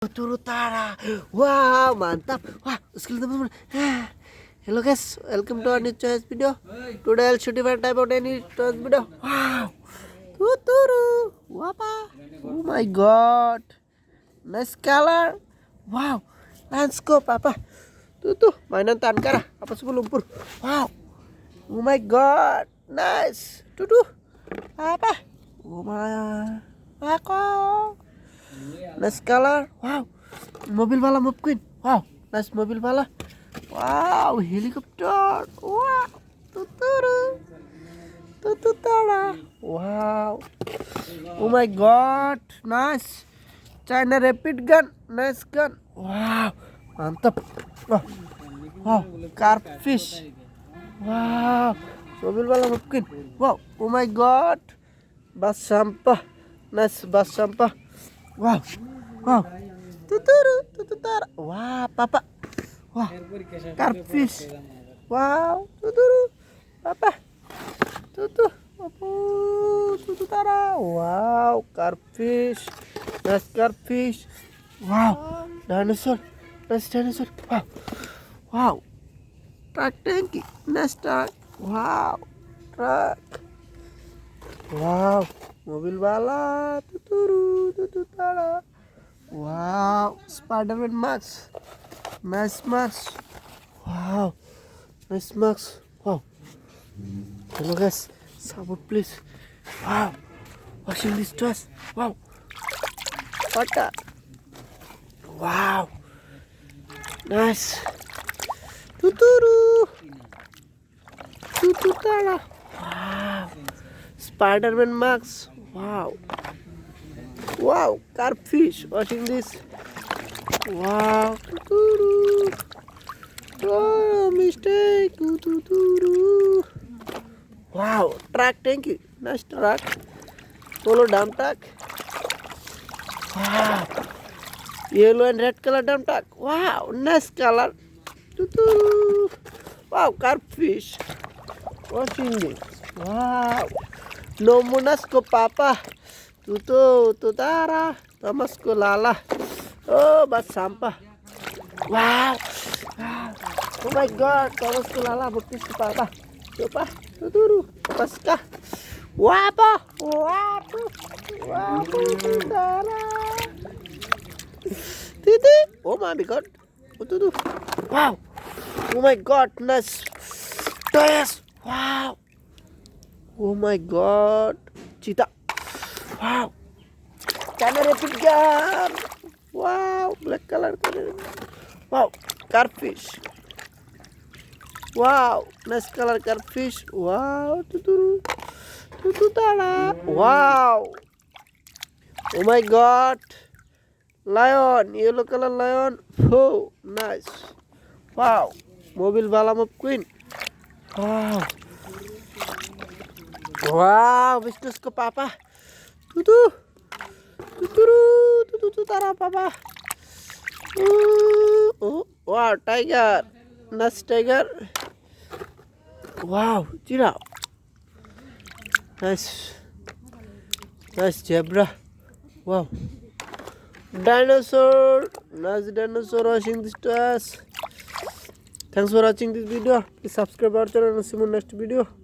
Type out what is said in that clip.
Utara. Wow, mantap. Wah, skill teman-teman. Hello guys, welcome to our new choice video. Today I'll show you one type of any choice video. Wow. Tuturu. Wapa. Oh my god. Nice color. Wow. Landscape apa? Tuh, mainan tankara. Apa sih lumpur? Wow. Oh my god. Nice. Tuh. Apa? Oh my. Aku. Nice color. Wow. Mobil balap mungkin. Wow. Nice mobil balap. Wow. Helicopter. Wow. Tuturu. Tututara. Wow. Oh my god. Nice. China rapid gun. Nice gun. Wow. Mantap. Wow. Wow. Carpfish. Wow. Mobil balap mungkin. Wow. Oh my god. Bas sampah. Nice bas sampah. Wow. Wow. Tututara. Wah, papa. Wah. Carpfish. Wow. Tuturu. Papa. Tututara. Wow. Carpfish. Nice carpfish. Wow. Dinosaur. Nice dinosaur. Wow. Wow. Truk Tangki. Nice truck. Wow. Truck. Wow. Mobil balap. Tututara. Wow. Spiderman musk. Nice musk. Wow. Nice musk. Wow. Hello guys. Support please. Wow. Washing this dress. Wow. Pata. Wow. Nice. Tuturu. Tututara. Wow. Spiderman musk. Wow. Wow. Carpfish. Watching this. Wow. Tuturu. Oh, mistake. Tuturu. Wow. Truk Tangki. Nice truck. Follow dump truck. Wow. Yellow and red color dump truck. Wow. Nice color. Tuturu. Wow. Carpfish. Watching this. Wow. No munasko papa. Tutara. Tamasko lala. Oh, bas sampah. Wow. Wow. Oh my god. Tamasko lala. Buktis ke papa. Coba. Tuturu. Paskah. Wapa. Wapu. Wapu. Tutara. Titi. Oh my god. Tutu. Wow. Oh my god. Nice. Toys. Wow. Oh my god. Cita. Wow. China rapid gun. Wow. Black color. Wow. Carpfish. Wow. Nice color carpfish. Wow. Tuturu. Tututara. Wow. Oh my god. Lion. Yellow color lion. Oh. Nice. Wow. Mobil balap queen. Wow. Wow, bisnis ke papa. Tuturu, tututara papa. Wow, tiger. Nice tiger. Wow, giraffe. Nice. Nice zebra. Wow. Dinosaur. Nice dinosaur watching this to us. Thanks for watching this video. Please subscribe our channel and see you in next video.